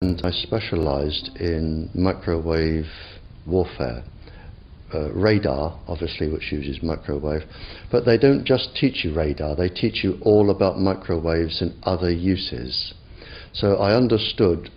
And I specialized in microwave warfare. Radar, obviously, which uses microwave, but they don't just teach you radar, they teach you all about microwaves and other uses. So I understood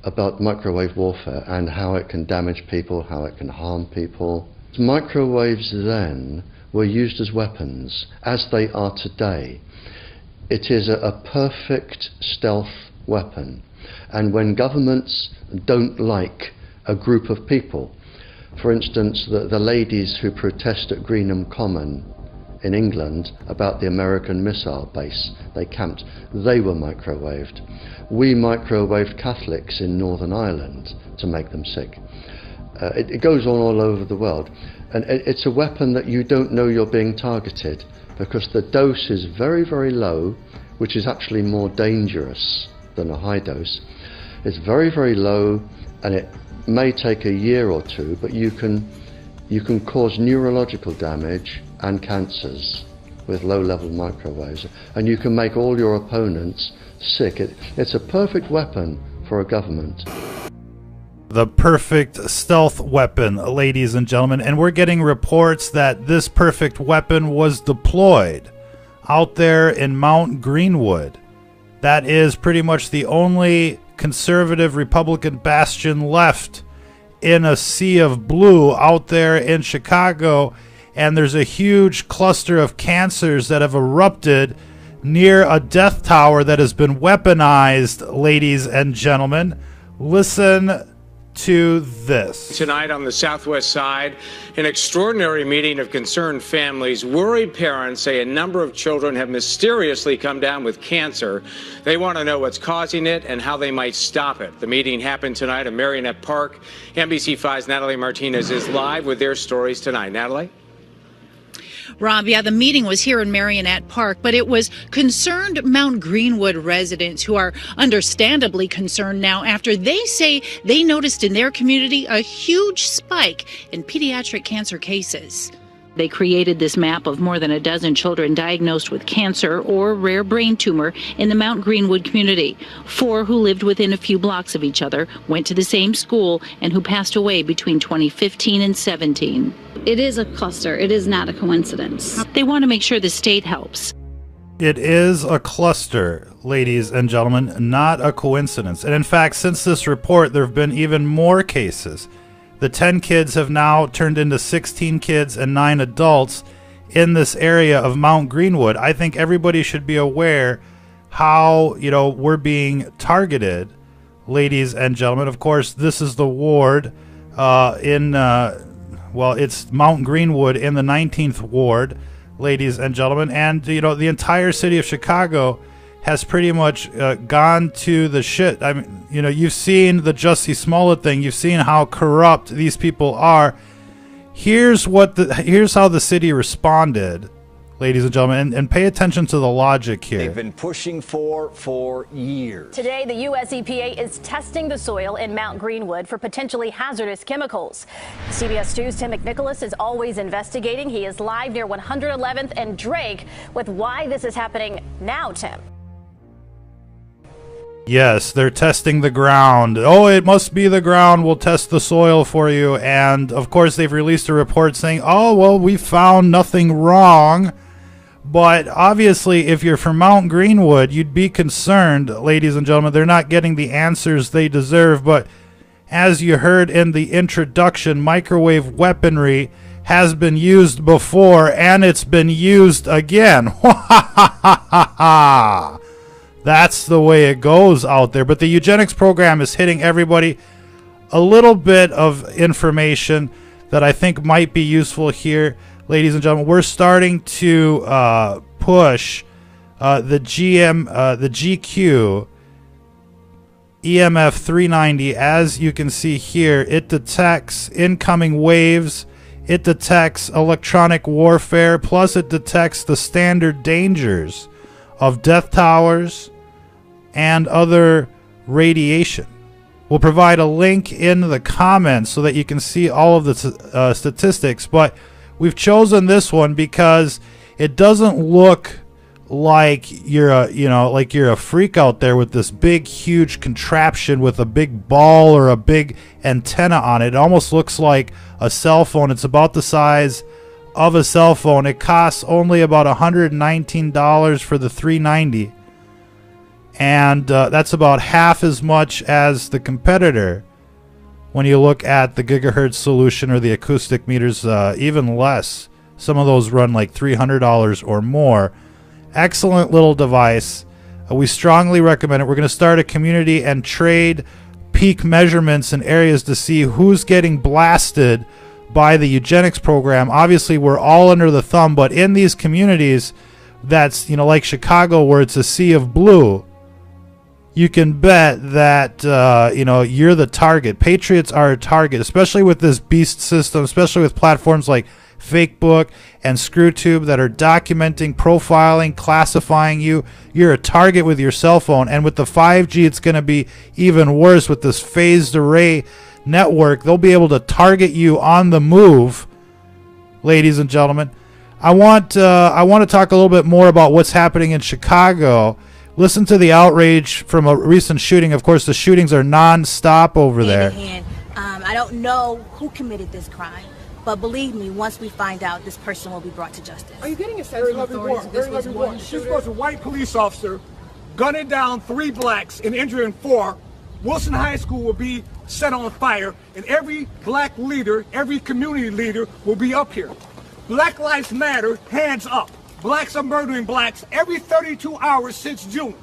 about microwave warfare and how it can damage people, how it can harm people. Microwaves then were used as weapons, as they are today. It is a perfect stealth weapon, and when governments don't like a group of people, for instance, the ladies who protest at Greenham Common in England about the American missile base they camped, they were microwaved. We microwaved Catholics in Northern Ireland to make them sick. It goes on all over the world, and it's a weapon that you don't know you're being targeted, because the dose is very, very low, which is actually more dangerous than a high dose. It's very, very low, and it may take a year or two, but you can cause neurological damage and cancers with low-level microwaves, and you can make all your opponents sick. It's a perfect weapon for a government. The perfect stealth weapon, ladies and gentlemen, and we're getting reports that this perfect weapon was deployed out there in Mount Greenwood. That is pretty much the only conservative Republican bastion left in a sea of blue out there in Chicago, and there's a huge cluster of cancers that have erupted near a death tower that has been weaponized, ladies and gentlemen. Listen to this. Tonight on the Southwest Side, an extraordinary meeting of concerned families. Worried parents say a number of children have mysteriously come down with cancer. They want to know what's causing it and how they might stop it. The meeting happened tonight at Marionette Park. NBC5's Natalie Martinez is live with their stories tonight. Natalie? Rob, yeah, the meeting was here in Marionette Park, but it was concerned Mount Greenwood residents who are understandably concerned now after they say they noticed in their community a huge spike in pediatric cancer cases. They created this map of more than a dozen children diagnosed with cancer or rare brain tumor in the Mount Greenwood community. 4 who lived within a few blocks of each other, went to the same school, and who passed away between 2015 and 17. It is a cluster. It is not a coincidence. They want to make sure the state helps. It is a cluster, ladies and gentlemen, not a coincidence. And in fact, since this report, there have been even more cases. The 10 kids have now turned into 16 kids and 9 adults in this area of Mount Greenwood. I think everybody should be aware how, we're being targeted, ladies and gentlemen. Of course, this is the ward it's Mount Greenwood in the 19th ward, ladies and gentlemen. And, the entire city of Chicago has pretty much gone to the shit. I mean, you've seen the Jussie Smollett thing. You've seen how corrupt these people are. Here's how the city responded, ladies and gentlemen, and pay attention to the logic here. They've been pushing for years. Today, the U.S. EPA is testing the soil in Mount Greenwood for potentially hazardous chemicals. CBS 2's Tim McNicholas is always investigating. He is live near 111th and Drake with why this is happening now, Tim. Yes, they're testing the ground. Oh, it must be the ground. We'll test the soil for you. And, of course, they've released a report saying, oh, well, we found nothing wrong. But, obviously, if you're from Mount Greenwood, you'd be concerned, ladies and gentlemen. They're not getting the answers they deserve. But, as you heard in the introduction, microwave weaponry has been used before, and it's been used again. That's the way it goes out there. But the eugenics program is hitting everybody. A little bit of information that I think might be useful here, ladies and gentlemen. We're starting to push the GQ EMF 390. As you can see here, it detects incoming waves. It detects electronic warfare. Plus, it detects the standard dangers of death towers and other radiation. We'll provide a link in the comments so that you can see all of the statistics, but we've chosen this one because it doesn't look like you're a freak out there with this big, huge contraption with a big ball or a big antenna on it. It almost looks like a cell phone. It's about the size of a cell phone. It costs only about $119 for the 390, and that's about half as much as the competitor. When you look at the gigahertz solution or the acoustic meters, even less. Some of those run like $300 or more. Excellent little device. We strongly recommend it. We're going to start a community and trade peak measurements in areas to see who's getting blasted by the eugenics program. Obviously, we're all under the thumb, but in these communities, that's, like Chicago, where it's a sea of blue, you can bet that, you're the target. Patriots are a target, especially with this beast system, especially with platforms like Fakebook and ScrewTube that are documenting, profiling, classifying you. You're a target with your cell phone. And with the 5G, it's going to be even worse with this phased array network. They'll be able to target you on the move, ladies and gentlemen. I want to talk a little bit more about what's happening in Chicago. Listen to the outrage from a recent shooting. Of course, the shootings are non-stop over there. I don't know who committed this crime, but believe me, once we find out, this person will be brought to justice. Are you getting a sense of authority? This was a white police officer gunning down 3 blacks and injuring 4. Wilson High School will be set on fire, and every black leader, every community leader will be up here. Black Lives Matter, hands up. Blacks are murdering blacks every 32 hours since June.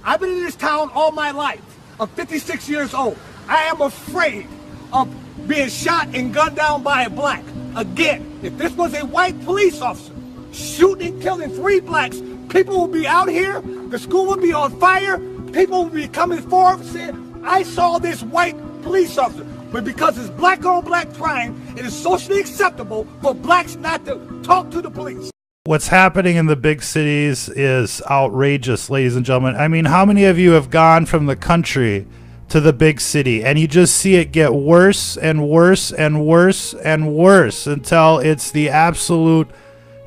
I've been in this town all my life. I'm 56 years old. I am afraid of being shot and gunned down by a black. Again, if this was a white police officer shooting and killing 3 blacks, people will be out here, the school will be on fire, people will be coming forward saying, I saw this white police officer. But because it's black on black crime, it is socially acceptable for blacks not to talk to the police. What's happening in the big cities is outrageous, ladies and gentlemen. I mean, how many of you have gone from the country to the big city and you just see it get worse and worse and worse and worse until it's the absolute,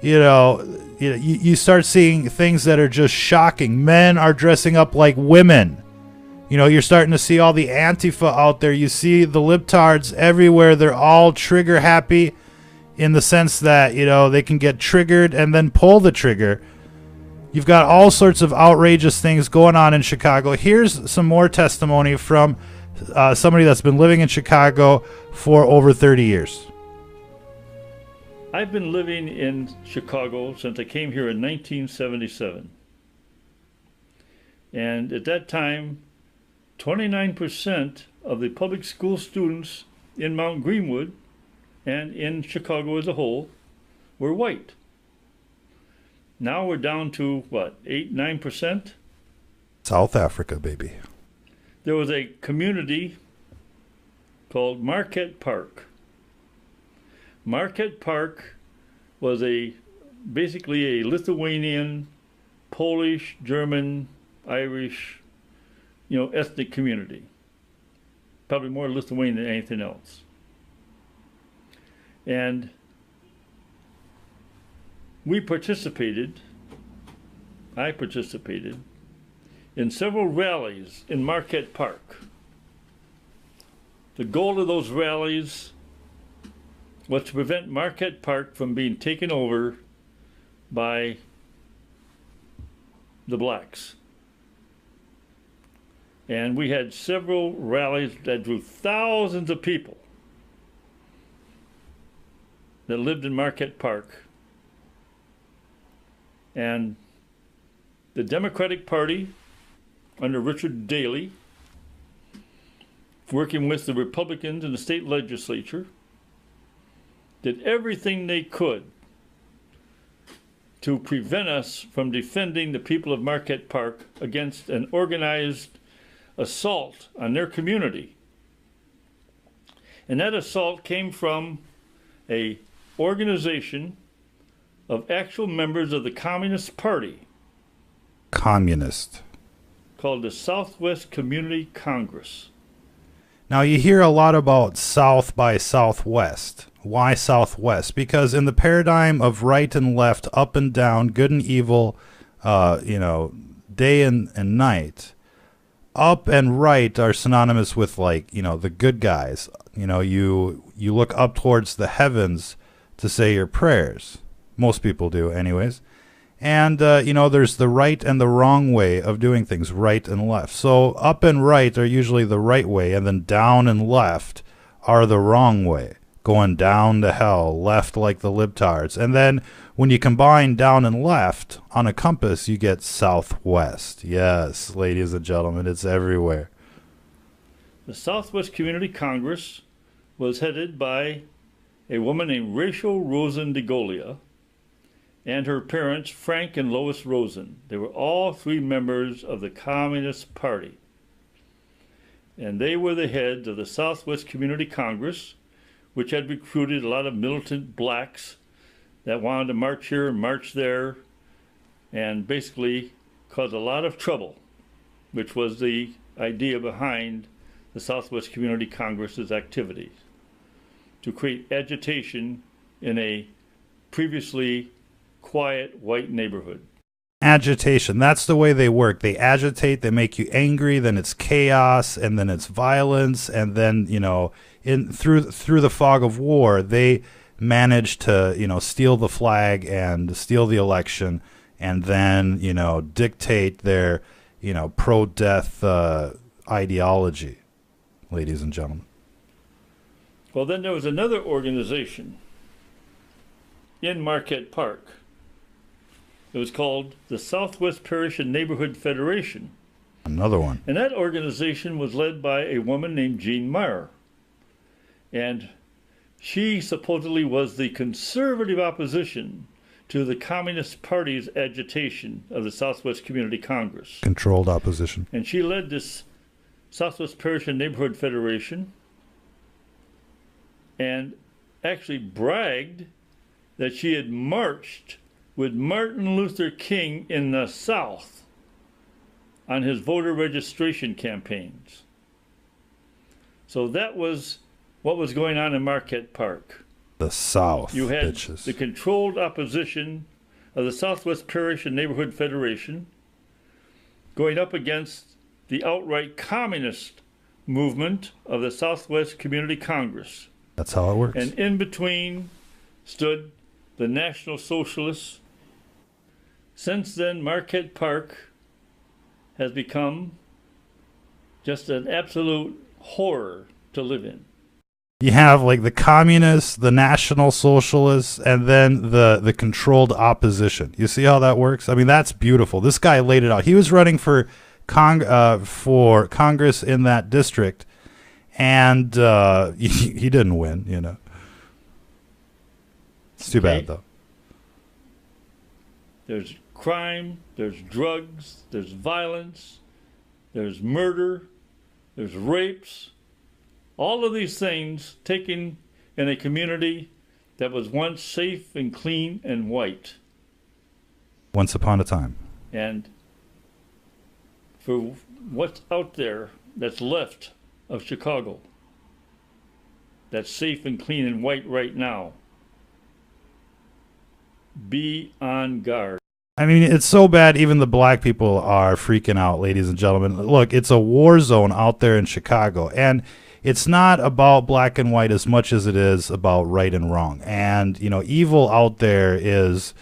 you start seeing things that are just shocking. Men are dressing up like women. You're starting to see all the Antifa out there. You see the libtards everywhere. They're all trigger happy in the sense that, they can get triggered and then pull the trigger. You've got all sorts of outrageous things going on in Chicago. Here's some more testimony from somebody that's been living in Chicago for over 30 years. I've been living in Chicago since I came here in 1977. And at that time, 29% of the public school students in Mount Greenwood and in Chicago as a whole were white. Now we're down to, 8-9%? South Africa, baby. There was a community called Marquette Park. Marquette Park was basically a Lithuanian, Polish, German, Irish, ethnic community. Probably more Lithuanian than anything else. And I participated in several rallies in Marquette Park. The goal of those rallies was to prevent Marquette Park from being taken over by the blacks. And we had several rallies that drew thousands of people that lived in Marquette Park. And the Democratic Party, under Richard Daley, working with the Republicans in the state legislature, did everything they could to prevent us from defending the people of Marquette Park against an organized assault on their community. And that assault came from an organization of actual members of the Communist Party. Communist. Called the Southwest Community Congress. Now you hear a lot about South by Southwest. Why Southwest? Because in the paradigm of right and left, up and down, good and evil, day and night. Up and right are synonymous with, like, the good guys. You look up towards the heavens to say your prayers. Most people do anyways. And, there's the right and the wrong way of doing things, right and left. So up and right are usually the right way, and then down and left are the wrong way, going down to hell, left like the libtards. And then when you combine down and left on a compass, you get southwest. Yes, ladies and gentlemen, it's everywhere. The Southwest Community Congress was headed by a woman named Rachel Rosen DeGolia and her parents, Frank and Lois Rosen. They were all three members of the Communist Party. And they were the heads of the Southwest Community Congress, which had recruited a lot of militant blacks that wanted to march here and march there and basically cause a lot of trouble, which was the idea behind the Southwest Community Congress's activities, to create agitation in a previously quiet white neighborhood. Agitation, that's the way they work. They agitate, they make you angry, then it's chaos, and then it's violence, and then, through the fog of war, they manage to, steal the flag and steal the election, and then, dictate their, pro-death ideology, ladies and gentlemen. Well, then there was another organization in Marquette Park. It was called the Southwest Parish and Neighborhood Federation. Another one. And that organization was led by a woman named Jean Meyer. And she supposedly was the conservative opposition to the Communist Party's agitation of the Southwest Community Congress. Controlled opposition. And she led this Southwest Parish and Neighborhood Federation and actually bragged that she had marched with Martin Luther King in the South on his voter registration campaigns. So that was what was going on in Marquette Park. The South, you had bitches. The controlled opposition of the Southwest Parish and Neighborhood Federation going up against the outright communist movement of the Southwest Community Congress. That's how it works. And in between stood the National Socialists. Since then, Marquette Park has become just an absolute horror to live in. You have like the communists, the National Socialists, and then the controlled opposition. You see how that works? I mean, that's beautiful. This guy laid it out. He was running for Congress in that district, and he didn't win, It's too bad, though. There's crime, there's drugs, there's violence, there's murder, there's rapes. All of these things taken in a community that was once safe and clean and white. Once upon a time. And for what's out there that's left of Chicago, that's safe and clean and white right now, be on guard. I mean, it's so bad even the black people are freaking out, ladies and gentlemen. Look, it's a war zone out there in Chicago, and it's not about black and white as much as it is about right and wrong. And, evil out there is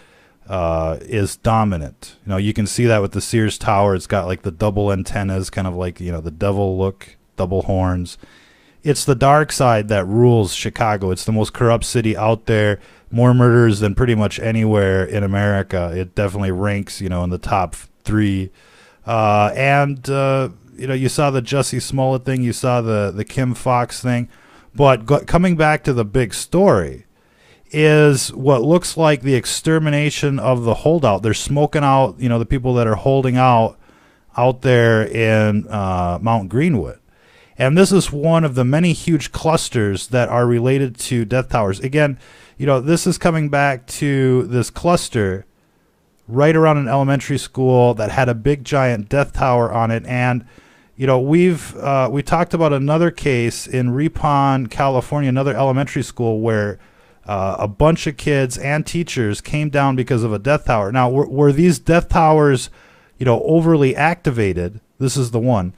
dominant. You can see that with the Sears Tower. It's got like the double antennas, kind of like, the devil look, double horns. It's the dark side that rules Chicago. It's the most corrupt city out there. More murders than pretty much anywhere in America. It definitely ranks, in the top 3. You saw the Jussie Smollett thing. You saw the Kim Fox thing. But coming back to the big story is what looks like the extermination of the holdout. They're smoking out, the people that are holding out there in Mount Greenwood. And this is one of the many huge clusters that are related to death towers. Again, this is coming back to this cluster right around an elementary school that had a big giant death tower on it. And, we talked about another case in Ripon, California, another elementary school where A bunch of kids and teachers came down because of a death tower. Now, were these death towers, overly activated? This is the one.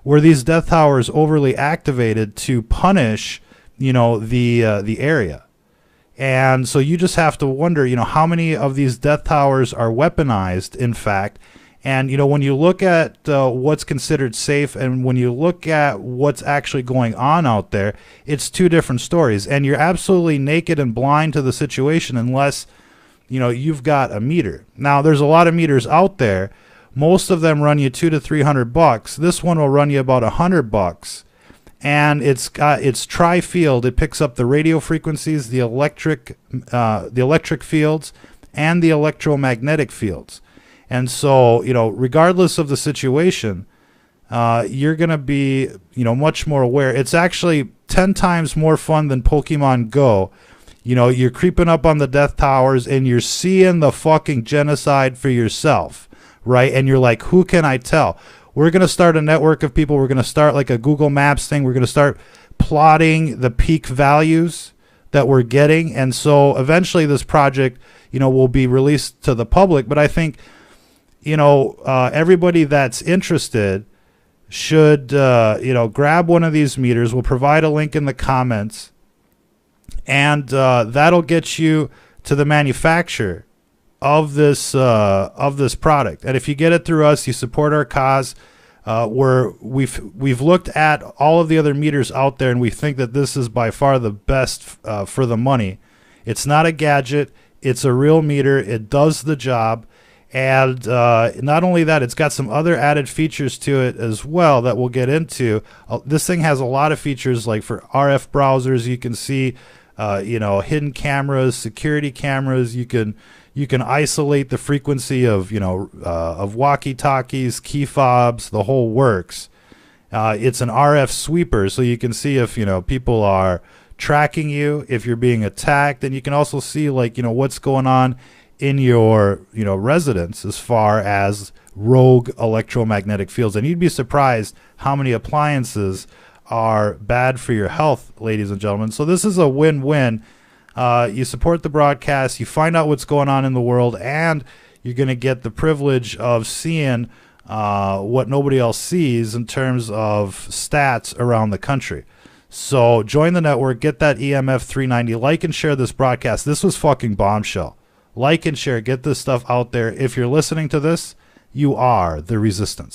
Were these death towers overly activated to punish, the area? And so you just have to wonder, how many of these death towers are weaponized, in fact. And, when you look at what's considered safe and when you look at what's actually going on out there, it's two different stories. And you're absolutely naked and blind to the situation unless, you've got a meter. Now, there's a lot of meters out there. Most of them run you $200 to $300. This one will run you about $100. And it's tri-field. It picks up the radio frequencies, the electric fields, and the electromagnetic fields. And so, regardless of the situation, you're going to be, much more aware. It's actually 10 times more fun than Pokemon Go. You're creeping up on the death towers and you're seeing the fucking genocide for yourself, right? And you're like, who can I tell? We're going to start a network of people. We're going to start like a Google Maps thing. We're going to start plotting the peak values that we're getting. And so eventually this project, will be released to the public. But I think, everybody that's interested should, grab one of these meters. We'll provide a link in the comments, and that'll get you to the manufacturer of this product. And if you get it through us, you support our cause. We've looked at all of the other meters out there, and we think that this is by far the best for the money. It's not a gadget. It's a real meter. It does the job. And not only that, it's got some other added features to it as well that we'll get into. This thing has a lot of features, like for RF browsers. You can see, hidden cameras, security cameras. You can isolate the frequency of walkie-talkies, key fobs, the whole works. It's an RF sweeper, so you can see if people are tracking you, if you're being attacked, and you can also see what's going on in your residence as far as rogue electromagnetic fields. And you'd be surprised how many appliances are bad for your health, ladies and gentlemen. So this is a win-win. You support the broadcast, you find out what's going on in the world, and you're going to get the privilege of seeing what nobody else sees in terms of stats around the country. So join the network, get that EMF 390, like and share this broadcast. This was fucking bombshell. Like and share, get this stuff out there. If you're listening to this, you are the resistance.